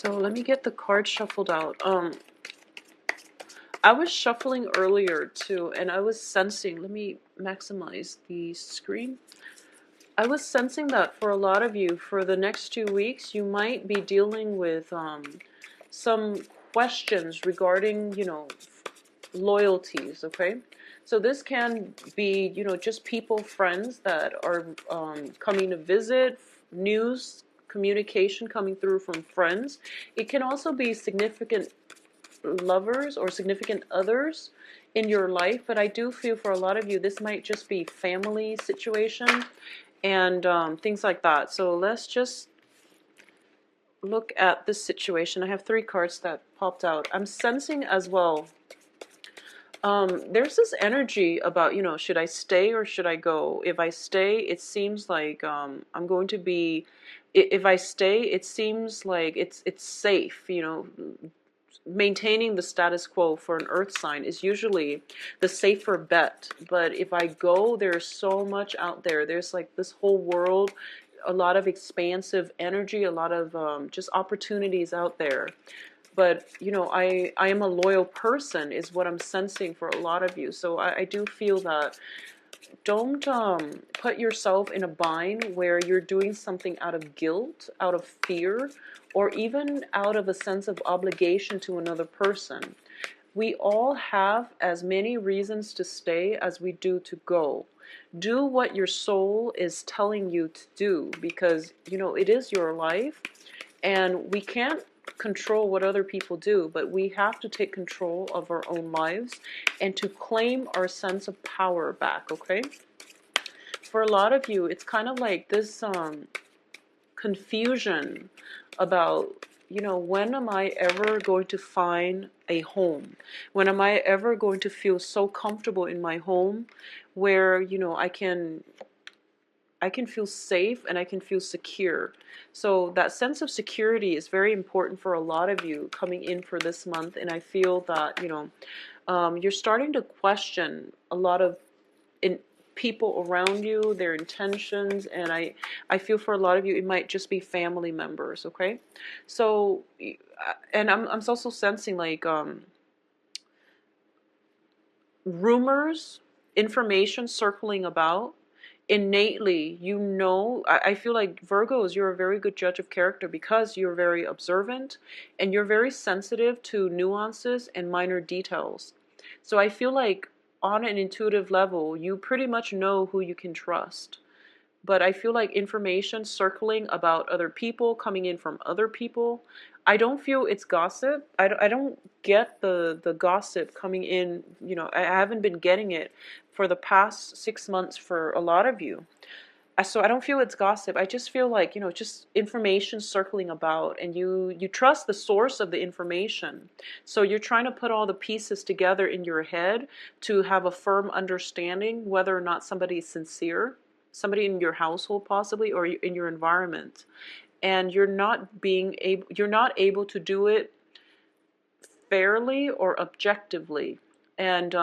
So let me get the cards shuffled out. I was shuffling earlier too, and I was sensing, let me maximize the screen. I was sensing that for a lot of you, for the next 2 weeks, you might be dealing with some questions regarding, loyalties, okay? So this can be, just people, friends that are coming to visit, news, communication coming through from friends. It can also be significant lovers or significant others in your life, but I do feel for a lot of you, this might just be family situation and things like that. So let's just look at this situation. I have 3 cards that popped out. I'm sensing as well, there's this energy about, should I stay or should I go? If I stay, it seems like I'm going to be, if I stay, it seems like it's safe, maintaining the status quo for an earth sign is usually the safer bet. But if I go, there's so much out there. There's like this whole world, a lot of expansive energy, a lot of just opportunities out there. But I am a loyal person is what I'm sensing for a lot of you. So I do feel that don't put yourself in a bind where you're doing something out of guilt, out of fear, or even out of a sense of obligation to another person. We all have as many reasons to stay as we do to go. Do what your soul is telling you to do, because it is your life, and we can't control what other people do, but we have to take control of our own lives and to claim our sense of power back, okay? For a lot of you, it's kind of like this confusion about, when am I ever going to find a home? When am I ever going to feel so comfortable in my home where, I can feel safe and I can feel secure. So that sense of security is very important for a lot of you coming in for this month. And I feel that, you're starting to question a lot of people around you, their intentions. And I feel for a lot of you, it might just be family members, okay? So, and I'm also sensing like rumors, information circling about. Innately, I feel like Virgos, you're a very good judge of character because you're very observant and you're very sensitive to nuances and minor details. So I feel like on an intuitive level, you pretty much know who you can trust. But I feel like information circling about other people, coming in from other people, I don't feel it's gossip. I don't get the gossip coming in. I haven't been getting it for the past 6 months for a lot of you. So I don't feel it's gossip. I just feel like, just information circling about, and you trust the source of the information. So you're trying to put all the pieces together in your head to have a firm understanding whether or not somebody is sincere, somebody in your household possibly, or in your environment. And you're not able to do it fairly or objectively. And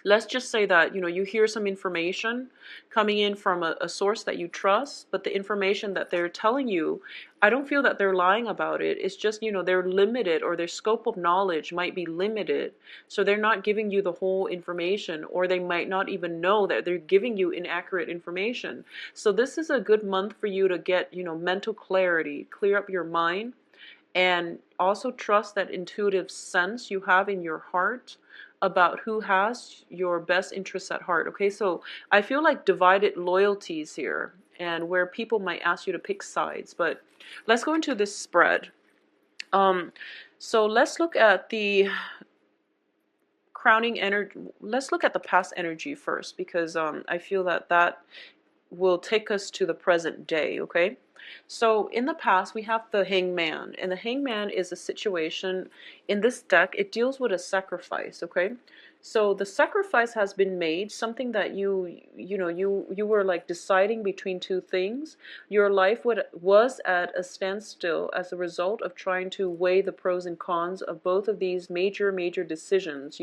let's just say that you hear some information coming in from a source that you trust, but the information that they're telling you, I don't feel that they're lying about it. It's just they're limited, or their scope of knowledge might be limited, so they're not giving you the whole information, or they might not even know that they're giving you inaccurate information. So this is a good month for you to get mental clarity, clear up your mind, and also trust that intuitive sense you have in your heart about who has your best interests at heart. Okay, so I feel like divided loyalties here, and where people might ask you to pick sides. But let's go into this spread. So let's look at the crowning energy. Let's look at the past energy first, because I feel that will take us to the present day, okay? So in the past, we have the hangman, and the hangman is a situation in this deck. It deals with a sacrifice, okay? So the sacrifice has been made, something that you were like deciding between two things. Your life was at a standstill as a result of trying to weigh the pros and cons of both of these major decisions,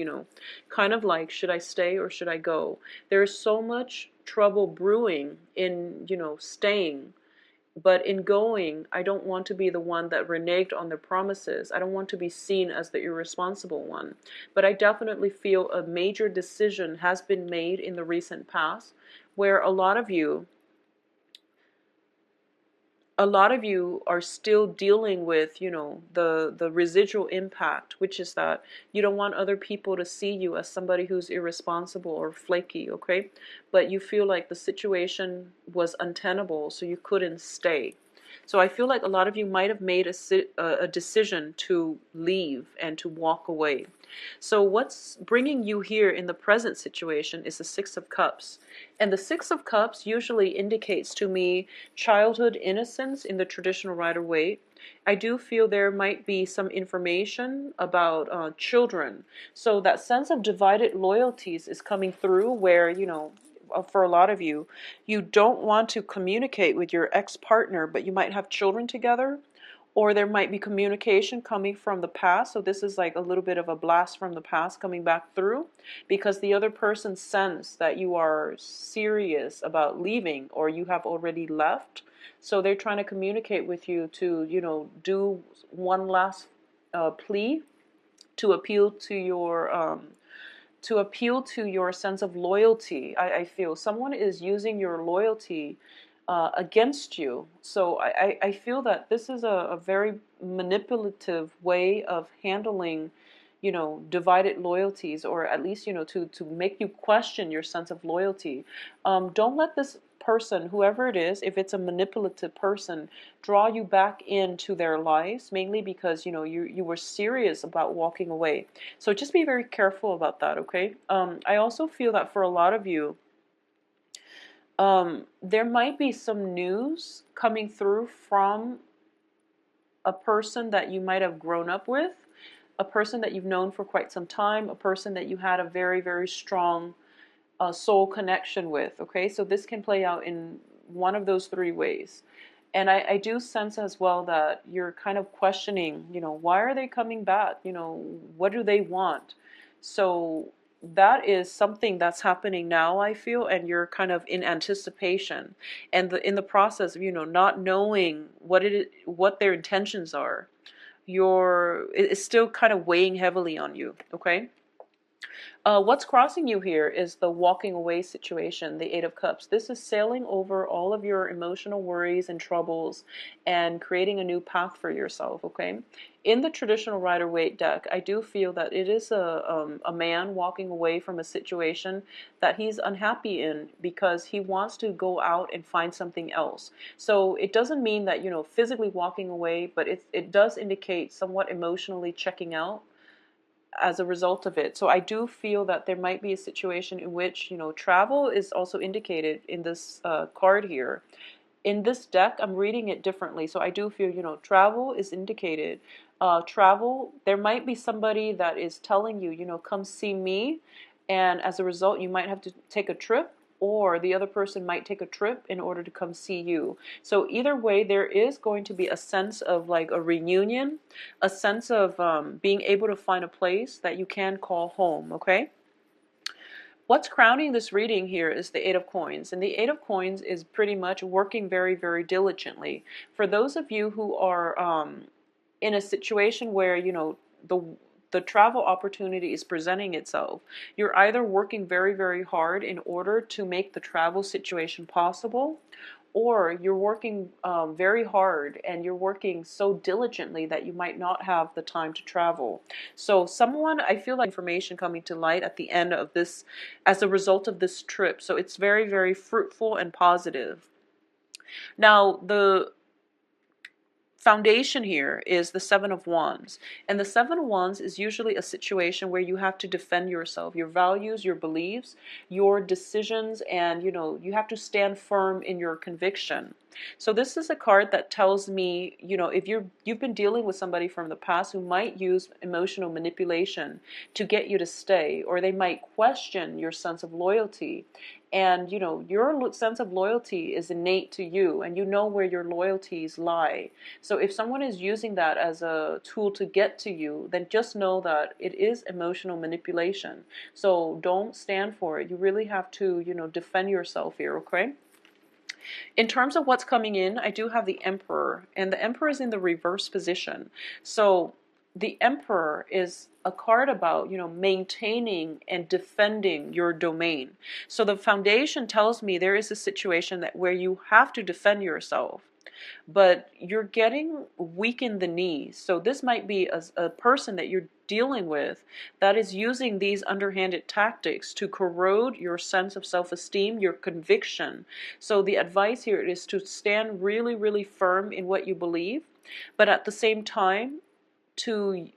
kind of like, should I stay or should I go? There's so much trouble brewing in, staying. But in going, I don't want to be the one that reneged on their promises. I don't want to be seen as the irresponsible one. But I definitely feel a major decision has been made in the recent past where a lot of you are still dealing with, the residual impact, which is that you don't want other people to see you as somebody who's irresponsible or flaky, okay? But you feel like the situation was untenable, so you couldn't stay. So I feel like a lot of you might have made a decision to leave and to walk away. So what's bringing you here in the present situation is the Six of Cups. And the Six of Cups usually indicates to me childhood innocence in the traditional Rider-Waite. I do feel there might be some information about children. So that sense of divided loyalties is coming through where, for a lot of you, you don't want to communicate with your ex-partner, but you might have children together, or there might be communication coming from the past. So this is like a little bit of a blast from the past coming back through because the other person sense that you are serious about leaving or you have already left. So they're trying to communicate with you to, do one last plea to appeal to your sense of loyalty. I feel someone is using your loyalty against you. So I feel that this is a very manipulative way of handling, divided loyalties, or at least, to make you question your sense of loyalty. Don't let this person, whoever it is, if it's a manipulative person, draw you back into their lives, mainly because, you were serious about walking away. So just be very careful about that, okay? I also feel that for a lot of you, there might be some news coming through from a person that you might have grown up with, a person that you've known for quite some time, a person that you had a very, very strong soul connection with, okay? So this can play out in one of those three ways. And I do sense as well that you're kind of questioning, why are they coming back? What do they want? So that is something that's happening now, I feel, and you're kind of in anticipation and in the process of, not knowing what their intentions are. It's still kind of weighing heavily on you, okay? What's crossing you here is the walking away situation, the Eight of Cups. This is sailing over all of your emotional worries and troubles and creating a new path for yourself, okay? In the traditional Rider-Waite deck, I do feel that it is a man walking away from a situation that he's unhappy in because he wants to go out and find something else. So it doesn't mean that, physically walking away, but it does indicate somewhat emotionally checking out as a result of it. So I do feel that there might be a situation in which, travel is also indicated in this card here. In this deck, I'm reading it differently. So I do feel, travel is indicated. Travel, there might be somebody that is telling you, come see me. And as a result, you might have to take a trip, or the other person might take a trip in order to come see you. So either way, there is going to be a sense of like a reunion, a sense of being able to find a place that you can call home, okay? What's crowning this reading here is the Eight of Coins. And the Eight of Coins is pretty much working very, very diligently. For those of you who are in a situation where, the travel opportunity is presenting itself, you're either working very, very hard in order to make the travel situation possible, or you're working very hard and you're working so diligently that you might not have the time to travel. So I feel like information coming to light at the end of this as a result of this trip. So it's very, very fruitful and positive. Now, the foundation here is the Seven of Wands. And the Seven of Wands is usually a situation where you have to defend yourself, your values, your beliefs, your decisions, and you have to stand firm in your conviction. So this is a card that tells me, if you've been dealing with somebody from the past who might use emotional manipulation to get you to stay, or they might question your sense of loyalty. And your sense of loyalty is innate to you, and you know where your loyalties lie. So if someone is using that as a tool to get to you, then just know that it is emotional manipulation. So don't stand for it. You really have to, defend yourself here, okay? In terms of what's coming in, I do have the Emperor, and the Emperor is in the reverse position. So the Emperor is a card about, maintaining and defending your domain. So the foundation tells me there is a situation that where you have to defend yourself, but you're getting weak in the knees. So this might be a person that you're dealing with that is using these underhanded tactics to corrode your sense of self-esteem, your conviction. So the advice here is to stand really, really firm in what you believe, but at the same time, to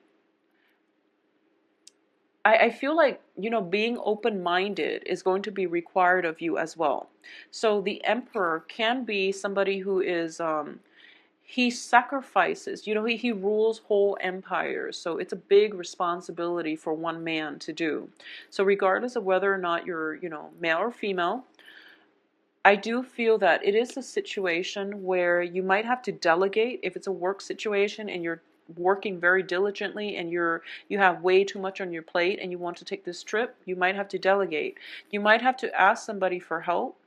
I feel like, being open-minded is going to be required of you as well. So the Emperor can be somebody who is, he sacrifices, he rules whole empires. So it's a big responsibility for one man to do. So regardless of whether or not you're, male or female, I do feel that it is a situation where you might have to delegate if it's a work situation and you're working very diligently and you have way too much on your plate and you want to take this trip. You might have to delegate. You might have to ask somebody for help,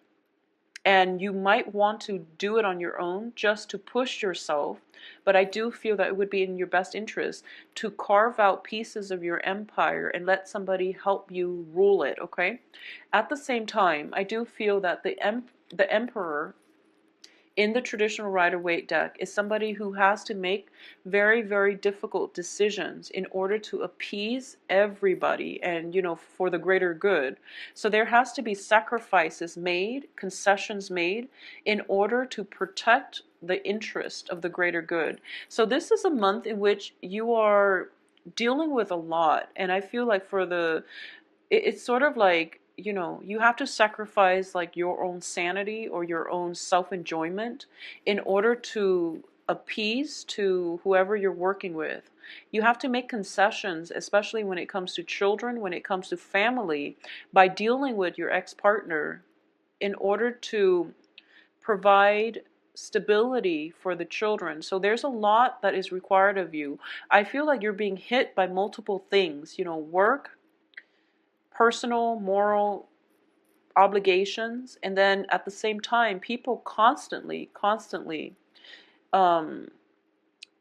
and you might want to do it on your own just to push yourself. But I do feel that it would be in your best interest to carve out pieces of your empire and let somebody help you rule it, okay? At the same time, I do feel that the Emperor in the traditional Rider-Waite deck is somebody who has to make very, very difficult decisions in order to appease everybody and, for the greater good. So there has to be sacrifices made, concessions made in order to protect the interest of the greater good. So this is a month in which you are dealing with a lot, and I feel like it's sort of like, you have to sacrifice like your own sanity or your own self-enjoyment in order to appease to whoever you're working with. You have to make concessions, especially when it comes to children, when it comes to family, by dealing with your ex-partner in order to provide stability for the children. So there's a lot that is required of you. I feel like you're being hit by multiple things, work, personal, moral obligations, and then at the same time, people constantly um,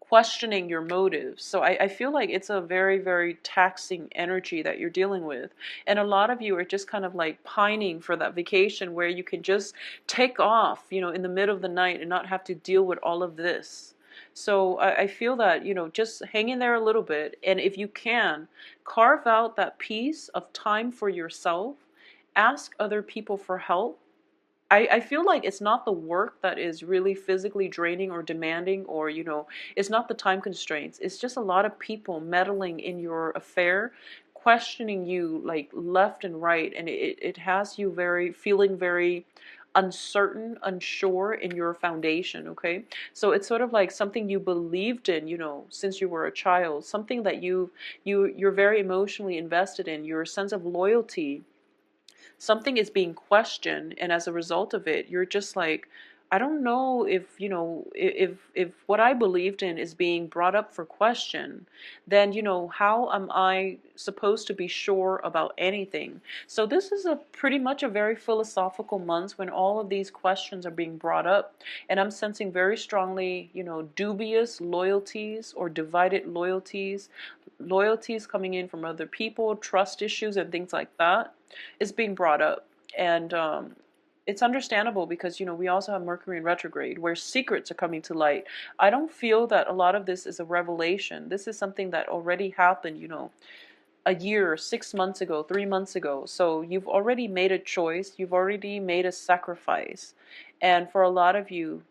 questioning your motives. So I feel like it's a very, very taxing energy that you're dealing with. And a lot of you are just kind of like pining for that vacation where you can just take off, in the middle of the night and not have to deal with all of this. So I feel that, just hang in there a little bit. And if you can, carve out that piece of time for yourself. Ask other people for help. I feel like it's not the work that is really physically draining or demanding, or, it's not the time constraints. It's just a lot of people meddling in your affair, questioning you like left and right. And it has you feeling very uncertain, unsure in your foundation, okay? So it's sort of like something you believed in, since you were a child, something that you're very emotionally invested in, your sense of loyalty. Something is being questioned, and as a result of it, you're just like, I don't know if, if what I believed in is being brought up for question, then, how am I supposed to be sure about anything? So this is a pretty much a very philosophical month when all of these questions are being brought up, and I'm sensing very strongly, dubious loyalties or divided loyalties coming in from other people, trust issues and things like that is being brought up. And it's understandable because, we also have Mercury in retrograde where secrets are coming to light. I don't feel that a lot of this is a revelation. This is something that already happened, a year, 6 months ago, 3 months ago. So you've already made a choice. You've already made a sacrifice. And for a lot of you,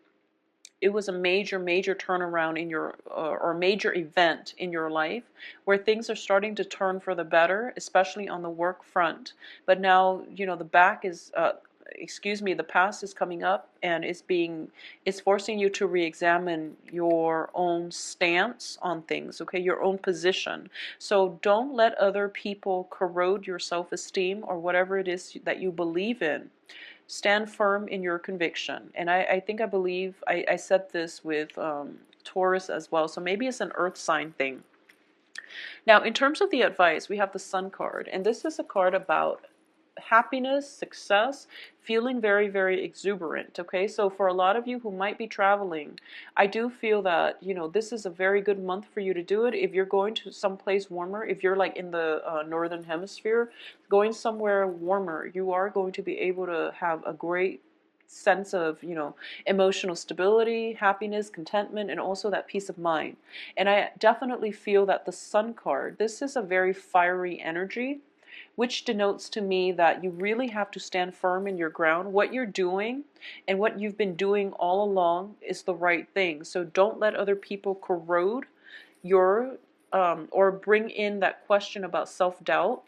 it was a major turnaround in your or major event in your life where things are starting to turn for the better, especially on the work front. But now, the back is the past is coming up, and it's forcing you to re-examine your own stance on things, okay, your own position. So don't let other people corrode your self-esteem or whatever it is that you believe in. Stand firm in your conviction. And I think I believe I said this with Taurus as well. So maybe it's an earth sign thing. Now, in terms of the advice, we have the Sun card. And this is a card about happiness, success, feeling very, very exuberant. Okay, so for a lot of you who might be traveling, I do feel that, you know, this is a very good month for you to do it. If you're going to someplace warmer, if you're like in the northern hemisphere, going somewhere warmer, you are going to be able to have a great sense of, you know, emotional stability, happiness, contentment, and also that peace of mind. And I definitely feel that the Sun card, this is a very fiery energy, which denotes to me that you really have to stand firm in your ground. What you're doing and what you've been doing all along is the right thing. So don't let other people corrode your or bring in that question about self-doubt,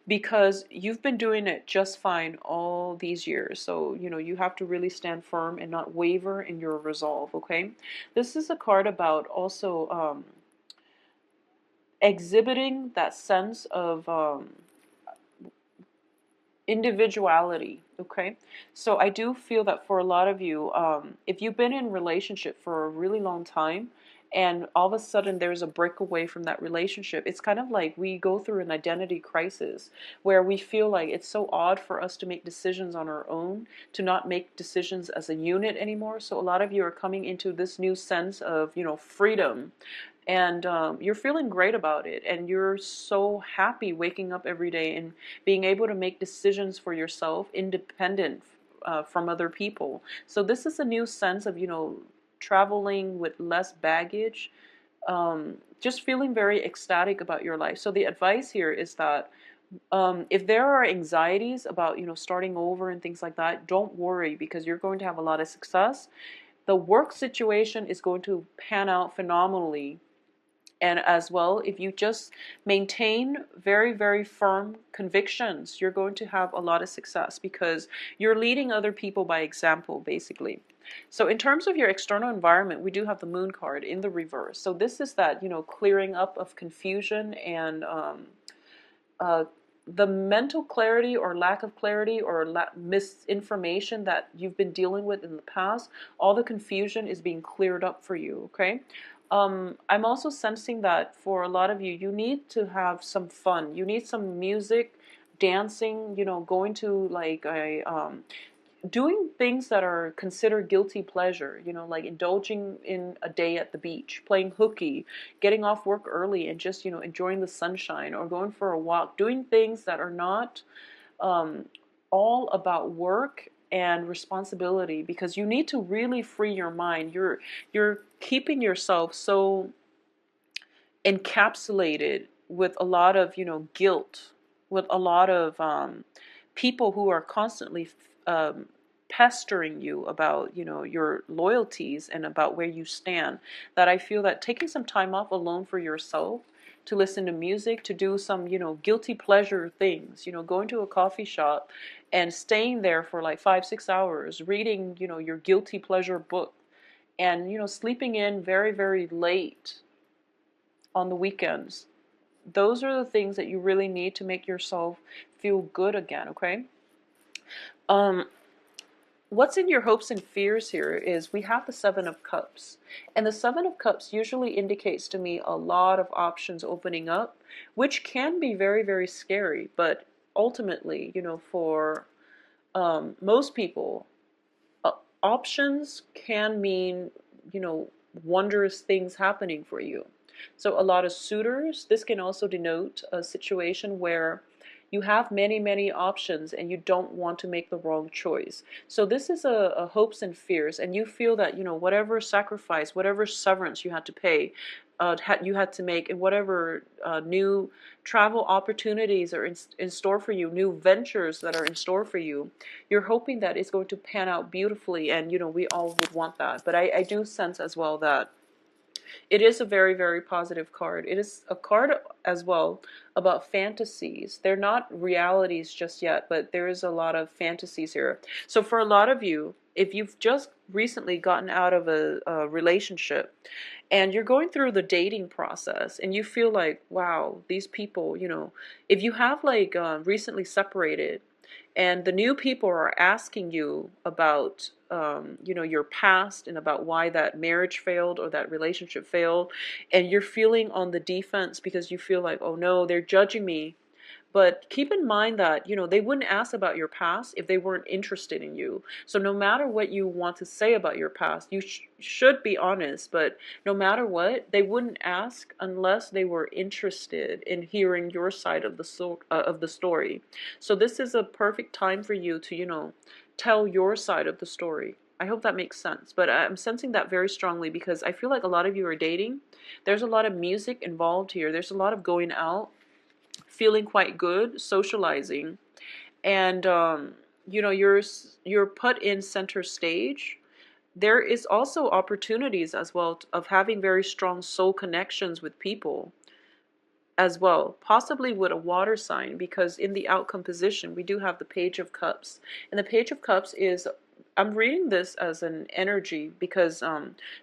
because you've been doing it just fine all these years. So, you know, you have to really stand firm and not waver in your resolve, okay? This is a card about also exhibiting that sense of individuality, okay? So I do feel that for a lot of you, if you've been in a relationship for a really long time and all of a sudden there's a breakaway from that relationship, it's kind of like we go through an identity crisis where we feel like it's so odd for us to make decisions on our own, to not make decisions as a unit anymore. So a lot of you are coming into this new sense of, you know, freedom, and you're feeling great about it, and you're so happy waking up every day and being able to make decisions for yourself independent from other people. So this is a new sense of, you know, traveling with less baggage, just feeling very ecstatic about your life. So the advice here is that if there are anxieties about, you know, starting over and things like that, don't worry, because you're going to have a lot of success. The work situation is going to pan out phenomenally. And as well, if you just maintain very, very firm convictions, you're going to have a lot of success, because you're leading other people by example, basically. So in terms of your external environment, we do have the Moon card in the reverse. So this is that, you know, clearing up of confusion and uh, the mental clarity or lack of clarity or misinformation that you've been dealing with in the past. All the confusion is being cleared up for you, okay? I'm also sensing that for a lot of you, you need to have some fun. You need some music, dancing, you know, going to like a doing things that are considered guilty pleasure, you know, like indulging in a day at the beach, playing hooky, getting off work early and just, you know, enjoying the sunshine, or going for a walk, doing things that are not um, all about work and responsibility, because you need to really free your mind. You're keeping yourself so encapsulated with a lot of, you know, guilt, with a lot of people who are constantly um, pestering you about, you know, your loyalties and about where you stand, that I feel that taking some time off alone for yourself, to listen to music, to do some, you know, guilty pleasure things, you know, going to a coffee shop and staying there for like 5, 6 hours, reading, you know, your guilty pleasure book, and, you know, sleeping in very, very late on the weekends. Those are the things that you really need to make yourself feel good again, okay? Um, what's in your hopes and fears here is we have the Seven of Cups. And the Seven of Cups usually indicates to me a lot of options opening up, which can be very, very scary. But ultimately, you know, for most people, options can mean, you know, wondrous things happening for you. So a lot of suitors, this can also denote a situation where you have many, many options and you don't want to make the wrong choice. So this is a hopes and fears, and you feel that, you know, whatever sacrifice, whatever severance you had to pay, you had to make, and whatever new travel opportunities are in store for you, new ventures that are in store for you, you're hoping that it's going to pan out beautifully, and, you know, we all would want that. But I do sense as well that it is a very, very positive card. It is a card as well about fantasies. They're not realities just yet, but there is a lot of fantasies here. So for a lot of you, if you've just recently gotten out of a relationship and you're going through the dating process and you feel like, wow, these people, you know, if you have like recently separated and the new people are asking you about you know, your past and about why that marriage failed or that relationship failed, and you're feeling on the defense because you feel like, oh no, they're judging me But keep in mind that, they wouldn't ask about your past if they weren't interested in you. So no matter what you want to say about your past, you should be honest. But no matter what, they wouldn't ask unless they were interested in hearing your side of the story. So this is a perfect time for you to, tell your side of the story. I hope that makes sense. But I'm sensing that very strongly because I feel like a lot of you are dating. There's a lot of music involved here. There's a lot of going out, feeling quite good, socializing, and you're put in center stage. There is also opportunities as well of having very strong soul connections with people as well, possibly with a water sign, because in the outcome position we do have the Page of Cups, and the Page of Cups is, I'm reading this as an energy because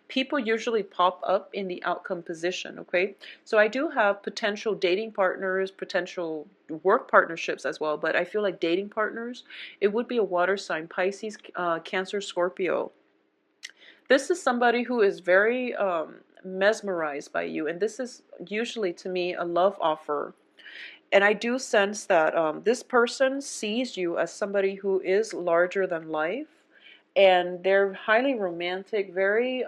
people usually pop up in the outcome position, okay? So I do have potential dating partners, potential work partnerships as well, but I feel like dating partners, it would be a water sign, Pisces, Cancer, Scorpio. This is somebody who is very mesmerized by you, and this is usually to me a love offer. And I do sense that this person sees you as somebody who is larger than life, and they're highly romantic, very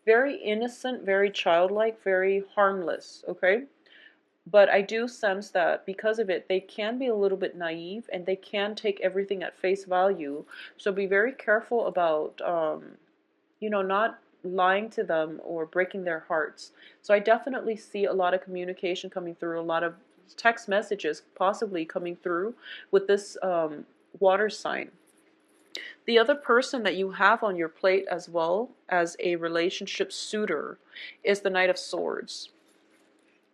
innocent, very childlike, very harmless, okay? But I do sense that because of it, they can be a little bit naive and they can take everything at face value. So be very careful about not lying to them or breaking their hearts. So I definitely see a lot of communication coming through, a lot of text messages possibly coming through with this water sign. The other person that you have on your plate as well as a relationship suitor is the Knight of Swords.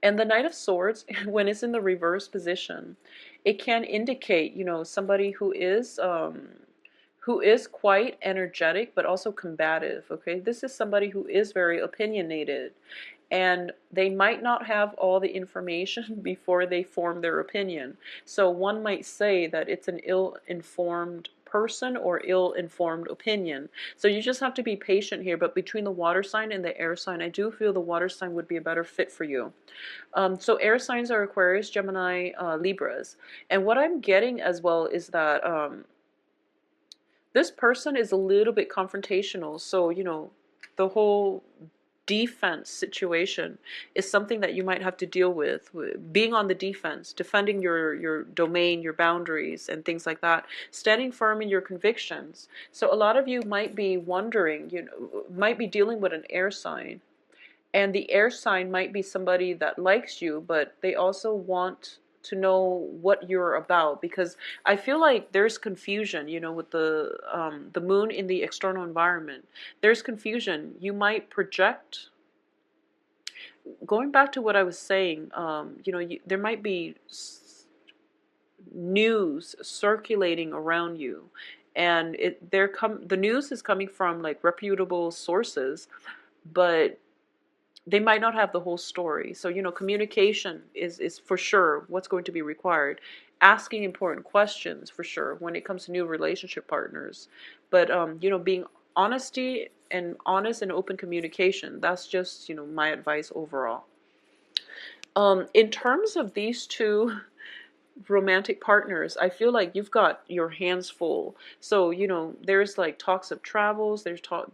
And the Knight of Swords, when it's in the reverse position, it can indicate, somebody who is quite energetic but also combative, okay? This is somebody who is very opinionated, and they might not have all the information before they form their opinion. So one might say that it's an ill-informed person or ill-informed opinion. So you just have to be patient here. But between the water sign and the air sign, I do feel the water sign would be a better fit for you. So air signs are Aquarius, Gemini, Libras. And what I'm getting as well is that this person is a little bit confrontational. So, the whole defense situation is something that you might have to deal with, being on the defense, defending your domain, your boundaries, and things like that, standing firm in your convictions. So a lot of you might be wondering, might be dealing with an air sign, and the air sign might be somebody that likes you, but they also want to know what you're about, because I feel like there's confusion, with the moon in the external environment. There's confusion. You might project. Going back to what I was saying, there might be news circulating around you, and the news is coming from like reputable sources, but they might not have the whole story. So, communication is for sure what's going to be required. Asking important questions for sure when it comes to new relationship partners. But, being honest and open communication, that's just, my advice overall. In terms of these two romantic partners, I feel like you've got your hands full. So, there's like talks of travels,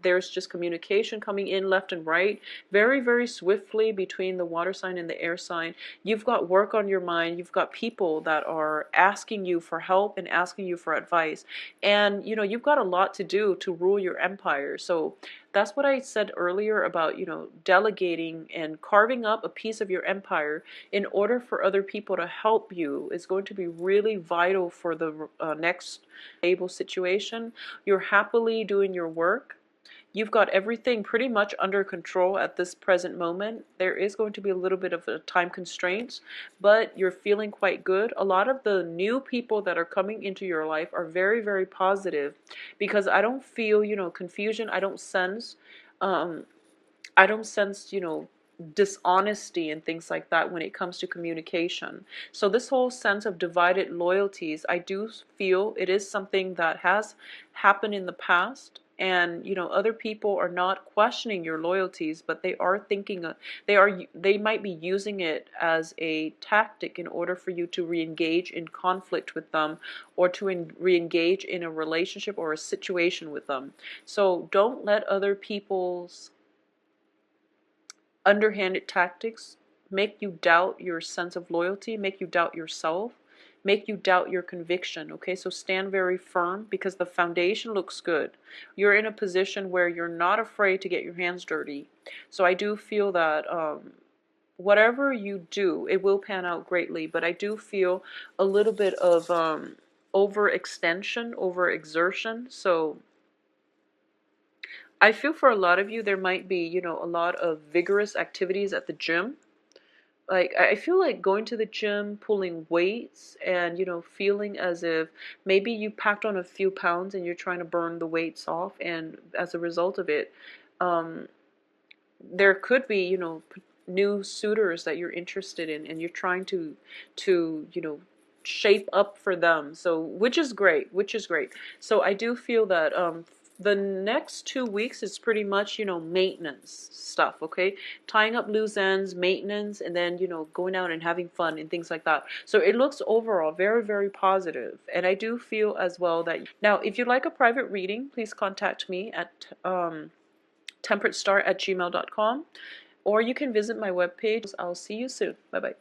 there's just communication coming in left and right, very, very swiftly between the water sign and the air sign. You've got work on your mind. You've got people that are asking you for help and asking you for advice. And, you've got a lot to do to rule your empire. So that's what I said earlier about, delegating and carving up a piece of your empire in order for other people to help you is going to be really vital for the next stable situation. You're happily doing your work. You've got everything pretty much under control at this present moment. There is going to be a little bit of a time constraints, but you're feeling quite good. A lot of the new people that are coming into your life are very, very positive, because I don't feel, confusion. I don't sense, dishonesty and things like that when it comes to communication. So this whole sense of divided loyalties, I do feel it is something that has happened in the past. and other people are not questioning your loyalties, but they are thinking they might be using it as a tactic in order for you to re-engage in conflict with them, or to re-engage in a relationship or a situation with them. So don't let other people's underhanded tactics make you doubt your sense of loyalty, make you doubt yourself, make you doubt your conviction. Okay, so stand very firm, because the foundation looks good. You're in a position where you're not afraid to get your hands dirty. So I do feel that whatever you do, it will pan out greatly, but I do feel a little bit of overextension, overexertion. So I feel for a lot of you, there might be, a lot of vigorous activities at the gym. Like, I feel like going to the gym, pulling weights, and, feeling as if maybe you packed on a few pounds and you're trying to burn the weights off. And as a result of it, um, there could be, new suitors that you're interested in, and you're trying to shape up for them. So, which is great, which is great. So I do feel that the next 2 weeks is pretty much, maintenance stuff, okay? Tying up loose ends, maintenance, and then, going out and having fun and things like that. So it looks overall very, very positive. And I do feel as well that, now, if you'd like a private reading, please contact me at temperatestar@gmail.com, or you can visit my webpage. I'll see you soon. Bye-bye.